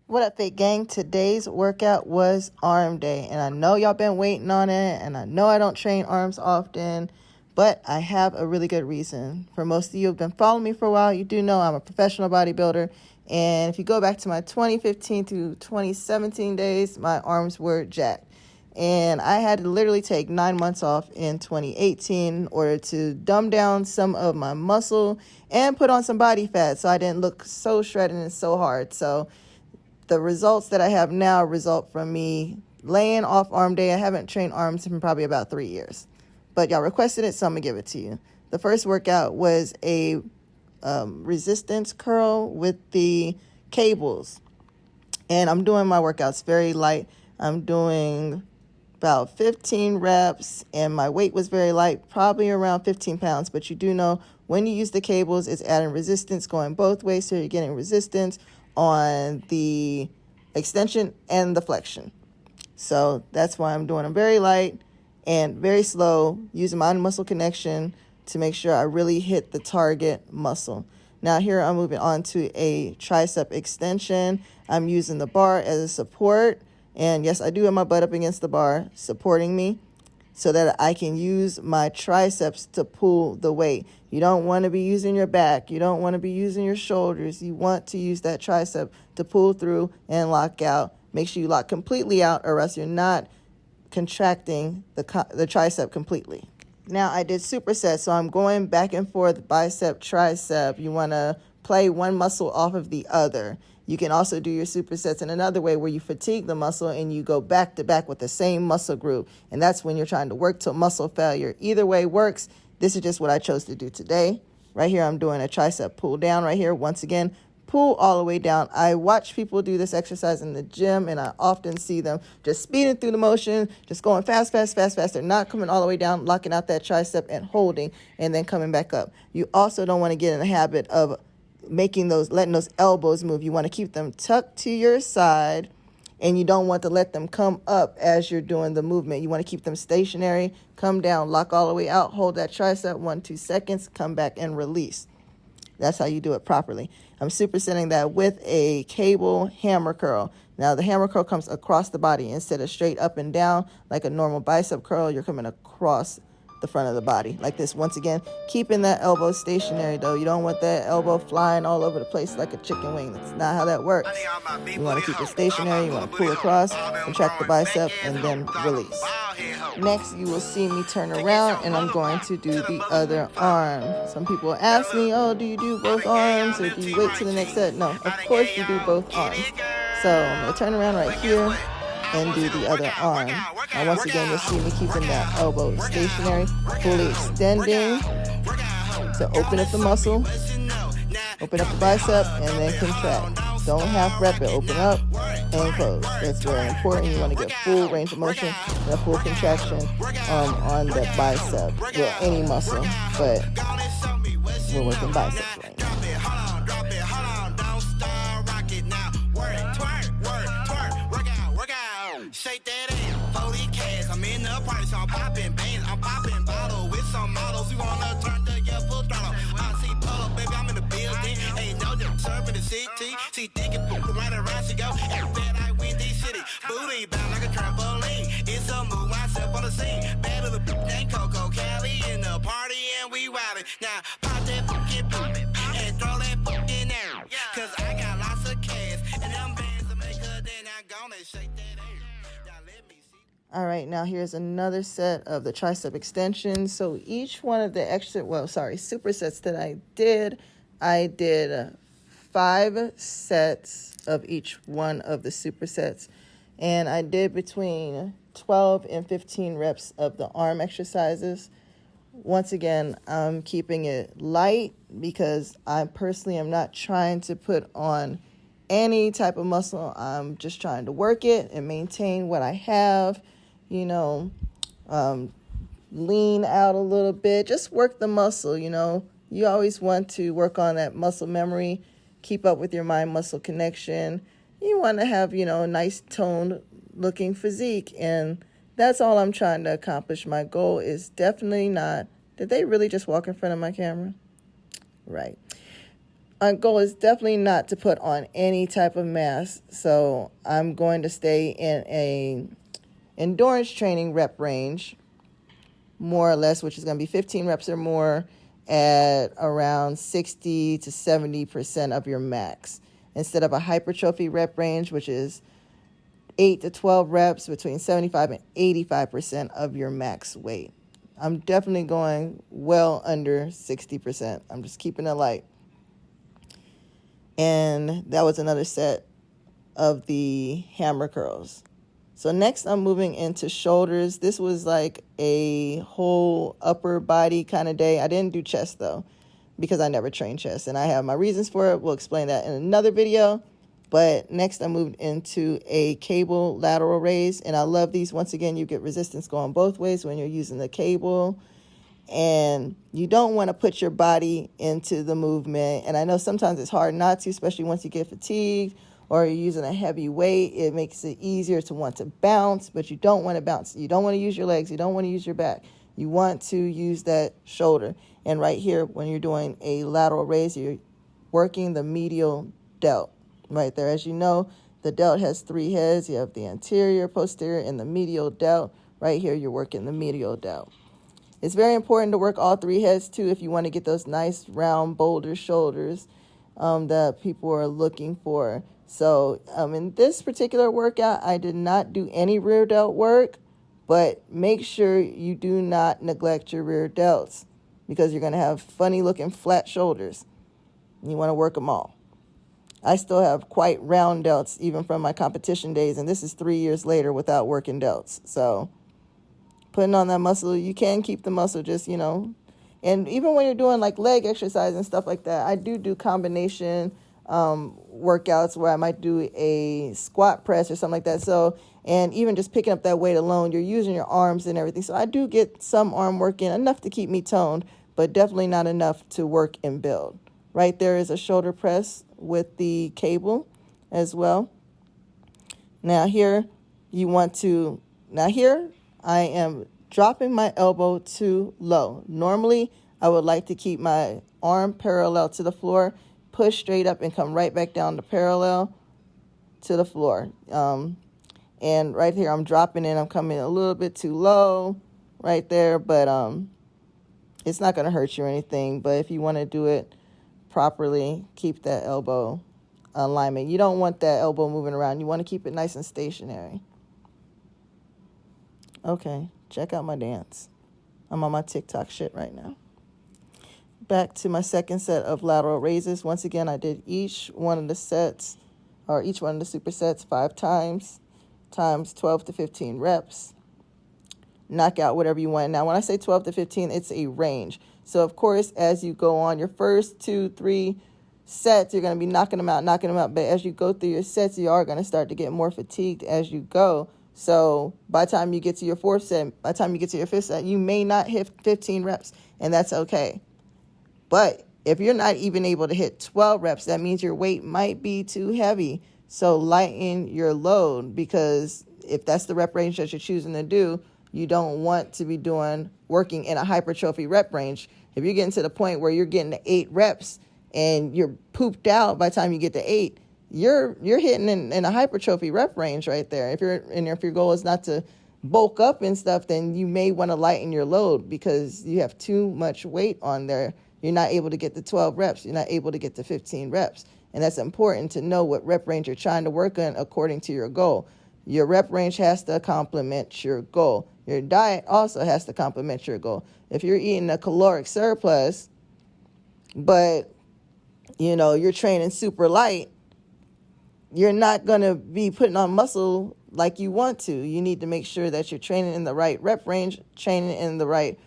What up, Fit Gang? Today's workout was arm day, and I know y'all been waiting on it, and I know I don't train arms often, but I have a really good reason. For most of you who have been following me for a while, you do know I'm a professional bodybuilder, and if you go back to my 2015 to 2017 days, my arms were jacked. And I had to literally take 9 months off in 2018 in order to dumb down some of my muscle and put on some body fat so I didn't look so shredded and so hard. So the results that I have now result from me laying off arm day. I haven't trained arms in probably about 3 years. But y'all requested it, so I'm going to give it to you. The first workout was a resistance curl with the cables. And I'm doing my workouts very light. I'm doing about 15 reps, and my weight was very light, probably around 15 pounds. But you do know when you use the cables, it's adding resistance going both ways, so you're getting resistance on the extension and the flexion. So that's why I'm doing them very light and very slow, using my muscle connection to make sure I really hit the target muscle. Now here I'm moving on to a tricep extension. I'm using the bar as a support. And yes, I do have my butt up against the bar supporting me so that I can use my triceps to pull the weight. You don't want to be using your back. You don't want to be using your shoulders. You want to use that tricep to pull through and lock out. Make sure you lock completely out, or else you're not contracting the tricep completely. Now I did supersets, so I'm going back and forth, bicep, tricep. You want to play one muscle off of the other. You can also do your supersets in another way where you fatigue the muscle and you go back to back with the same muscle group. And that's when you're trying to work to muscle failure. Either way works. This is just what I chose to do today. Right here, I'm doing a tricep pull down right here. Once again, pull all the way down. I watch people do this exercise in the gym, and I often see them just speeding through the motion, just going fast, fast, fast, fast. They're not coming all the way down, locking out that tricep and holding, and then coming back up. You also don't want to get in the habit of letting those elbows move. You want to keep them tucked to your side, and you don't want to let them come up as you're doing the movement. You want to keep them stationary, come down, lock all the way out, hold that tricep 1-2 seconds, come back and release. That's how you do it properly. I'm supersetting that with a cable hammer curl. Now the hammer curl comes across the body instead of straight up and down like a normal bicep curl. You're coming across the front of the body like this. Once again, keeping that elbow stationary though. You don't want that elbow flying all over the place like a chicken wing. That's not how that works. You want to keep it stationary. You want to pull across, contract the bicep, and then release. Next, you will see me turn around, and I'm going to do the other arm. Some people ask me, oh, do you do both arms, or do you wait till the next set? No, of course you do both arms. So I'm going to turn around right here and do the other arm. And once again, you'll see me keeping that elbow stationary, fully extending to open up the muscle, open up the bicep, and then contract. Don't half rep it, open up and close. That's very important. You want to get full range of motion and a full contraction on the bicep. Well, any muscle, but we're working biceps right now. Shake that ass, 40 cash. I'm in the party, so I'm popping bands. I'm popping bottles with some models. We wanna turn the full throttle. I see pull, baby, I'm in the building. Ain't no serving the city. She thinking right around she go. Every I win this city. Booty bound like a trampoline. It's a move, I step on the scene. Better the name Coco Cali in the party and we wildin'. Now pop that fucking pop and throw that fucking out. Cause I got lots of cash and them bands to make her then I'm gonna shake that ass. All right, now here's another set of the tricep extensions. So each one of the supersets that I did 5 sets of each one of the supersets. And I did between 12 and 15 reps of the arm exercises. Once again, I'm keeping it light because I personally am not trying to put on any type of muscle. I'm just trying to work it and maintain what I have. Lean out a little bit, just work the muscle. You always want to work on that muscle memory, keep up with your mind-muscle connection. You want to have, a nice toned looking physique, and that's all I'm trying to accomplish. My goal is definitely not, did they really just walk in front of my camera? Right. our goal is definitely not to put on any type of mass. So I'm going to stay in a endurance training rep range, more or less, which is going to be 15 reps or more at around 60 to 70% of your max, instead of a hypertrophy rep range, which is 8 to 12 reps between 75 and 85% of your max weight. I'm definitely going well under 60%. I'm just keeping it light. And that was another set of the hammer curls. So next I'm moving into shoulders. This was like a whole upper body kind of day. I didn't do chest though, because I never trained chest, and I have my reasons for it. We'll explain that in another video. But next I moved into a cable lateral raise, and I love these. Once again, you get resistance going both ways when you're using the cable, and you don't want to put your body into the movement. And I know sometimes it's hard not to, especially once you get fatigued or you're using a heavy weight. It makes it easier to want to bounce, but you don't want to bounce. You don't want to use your legs. You don't want to use your back. You want to use that shoulder. And right here, when you're doing a lateral raise, you're working the medial delt right there. As you know, the delt has 3 heads. You have the anterior, posterior, and the medial delt. Right here, you're working the medial delt. It's very important to work all 3 heads too if you want to get those nice round boulder shoulders that people are looking for. So in this particular workout, I did not do any rear delt work, but make sure you do not neglect your rear delts, because you're going to have funny looking flat shoulders. You want to work them all. I still have quite round delts even from my competition days, and this is 3 years later without working delts. So putting on that muscle, you can keep the muscle, just, and even when you're doing like leg exercise and stuff like that, I do combination workouts where I might do a squat press or something like that. So, and even just picking up that weight alone, you're using your arms and everything. So I do get some arm work in, enough to keep me toned, but definitely not enough to work and build. Right there is a shoulder press with the cable as well. Now here I am dropping my elbow too low. Normally, I would like to keep my arm parallel to the floor, push straight up and come right back down to parallel to the floor. And right here, I'm dropping in. I'm coming a little bit too low right there, but it's not going to hurt you or anything. But if you want to do it properly, keep that elbow alignment. You don't want that elbow moving around. You want to keep it nice and stationary. Okay, check out my dance. I'm on my TikTok shit right now. Back to my second set of lateral raises. Once again, I did each one of the supersets 5 times 12 to 15 reps. Knock out whatever you want. Now, when I say 12 to 15, it's a range. So, of course, as you go on your first 2-3 sets, you're going to be knocking them out. But as you go through your sets, you are going to start to get more fatigued as you go. So by the time you get to your 4th set, by the time you get to your 5th set, you may not hit 15 reps, and that's okay. But if you're not even able to hit 12 reps, that means your weight might be too heavy. So lighten your load, because if that's the rep range that you're choosing to do, you don't want to be working in a hypertrophy rep range. If you're getting to the point where you're getting to 8 reps and you're pooped out by the time you get to 8, you're hitting in a hypertrophy rep range right there. If your goal is not to bulk up and stuff, then you may want to lighten your load, because you have too much weight on there. You're not able to get to 12 reps. You're not able to get to 15 reps. And that's important to know what rep range you're trying to work on according to your goal. Your rep range has to complement your goal. Your diet also has to complement your goal. If you're eating a caloric surplus, but you're training super light, you're not going to be putting on muscle like you want to. You need to make sure that you're training in the right rep range, training in the right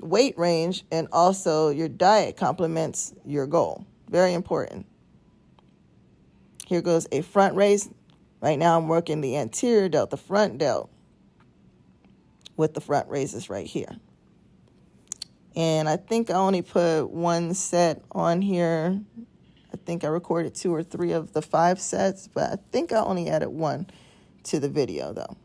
weight range, and also your diet complements your goal. Very important. Here goes a front raise. Right now I'm working the anterior delt, the front delt, with the front raises right here. And I think I only put 1 set on here. I think I recorded 2 or 3 of the 5 sets, but I think I only added 1 to the video though.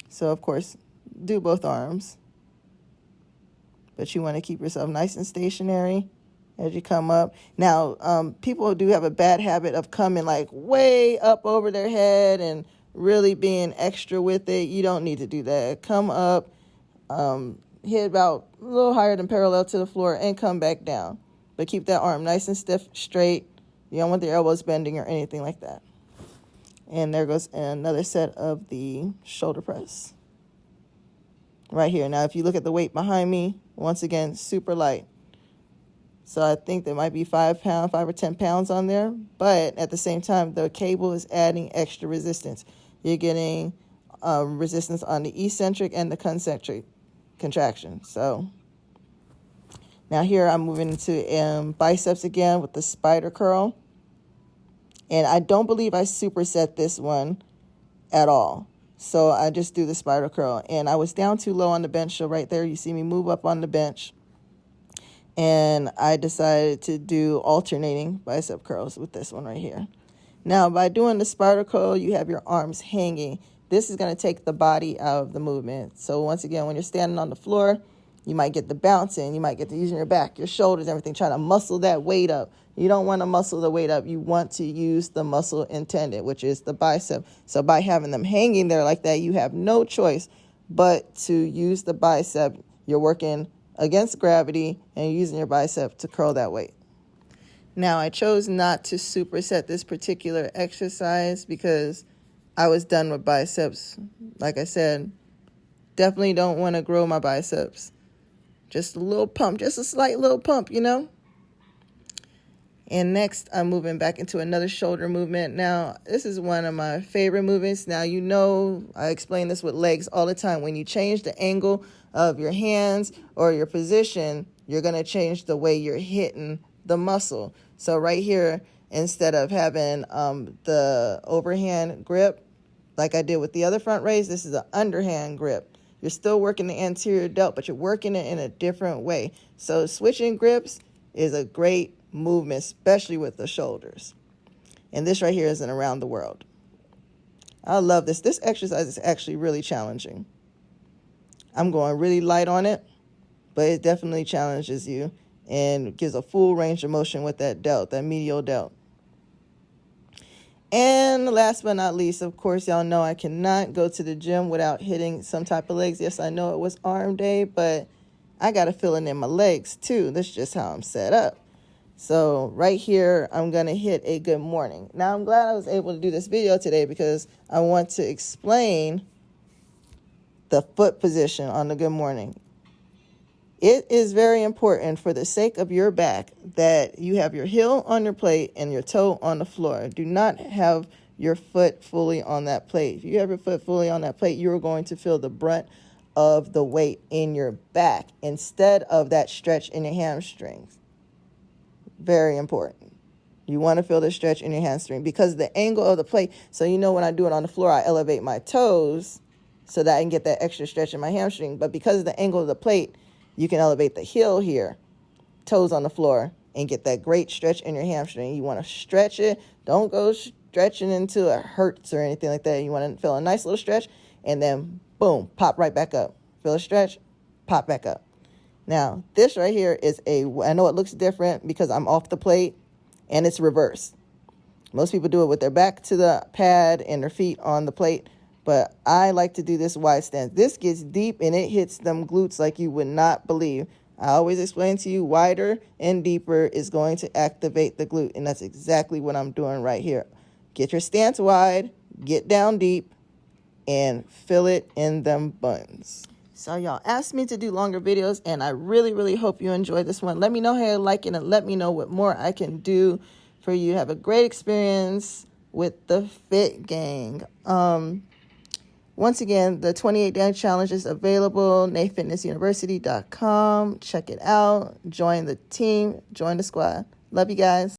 So of course, do both arms, but you want to keep yourself nice and stationary as you come up. Now, people do have a bad habit of coming like way up over their head and really being extra with it. You don't need to do that. Come up, hit about a little higher than parallel to the floor, and come back down. But keep that arm nice and stiff, straight. You don't want the elbows bending or anything like that. And there goes another set of the shoulder press. Right here. Now, if you look at the weight behind me, once again, super light. So I think there might be 5 or 10 pounds on there. But at the same time, the cable is adding extra resistance. You're getting resistance on the eccentric and the concentric contraction. So now here I'm moving into biceps again with the spider curl. And I don't believe I superset this one at all. So I just do the spider curl. And I was down too low on the bench. So right there, you see me move up on the bench. And I decided to do alternating bicep curls with this one right here. Now, by doing the spider curl, you have your arms hanging. This is going to take the body out of the movement. So once again, when you're standing on the floor, you might get the bouncing. You might get to using your back, your shoulders, everything, trying to muscle that weight up. You don't want to muscle the weight up. You want to use the muscle intended, which is the bicep. So by having them hanging there like that, you have no choice but to use the bicep. You're working against gravity and using your bicep to curl that weight. Now, I chose not to superset this particular exercise because I was done with biceps. Like I said, definitely don't want to grow my biceps. Just a little pump, just a slight little pump, you know? And next, I'm moving back into another shoulder movement. Now, this is one of my favorite movements. Now, you know, I explain this with legs all the time. When you change the angle of your hands or your position, you're going to change the way you're hitting the muscle. So right here, instead of having the overhand grip, like I did with the other front raise, this is an underhand grip. You're still working the anterior delt, but you're working it in a different way. So switching grips is a great movement, especially with the shoulders. And this right here is an around the world. I love this. This exercise is actually really challenging. I'm going really light on it, but it definitely challenges you and gives a full range of motion with that delt, that medial delt. And last but not least, of course, y'all know I cannot go to the gym without hitting some type of legs. Yes, I know it was arm day, but I got to feel it in my legs too. That's just how I'm set up. So right here, I'm going to hit a good morning. Now, I'm glad I was able to do this video today because I want to explain the foot position on the good morning. It is very important for the sake of your back that you have your heel on your plate and your toe on the floor. Do not have your foot fully on that plate. If you have your foot fully on that plate, you're going to feel the brunt of the weight in your back instead of that stretch in your hamstrings. Very important. You want to feel the stretch in your hamstring because the angle of the plate. So you know when I do it on the floor, I elevate my toes so that I can get that extra stretch in my hamstring. But because of the angle of the plate, you can elevate the heel here, toes on the floor, and get that great stretch in your hamstring. You want to stretch it. Don't go stretching until it hurts or anything like that. You want to feel a nice little stretch, and then, boom, pop right back up. Feel a stretch, pop back up. Now, this right here is I know it looks different because I'm off the plate, and it's reverse. Most people do it with their back to the pad and their feet on the plate, but I like to do this wide stance. This gets deep, and it hits them glutes like you would not believe. I always explain to you, wider and deeper is going to activate the glute, and that's exactly what I'm doing right here. Get your stance wide, get down deep, and feel it in them buns. So y'all asked me to do longer videos, and I really, really hope you enjoyed this one. Let me know how you like it, and let me know what more I can do for you. Have a great experience with the Fit Gang. Once again, the 28-day challenge is available, NayFitnessUniversity.com. Check it out. Join the team. Join the squad. Love you guys.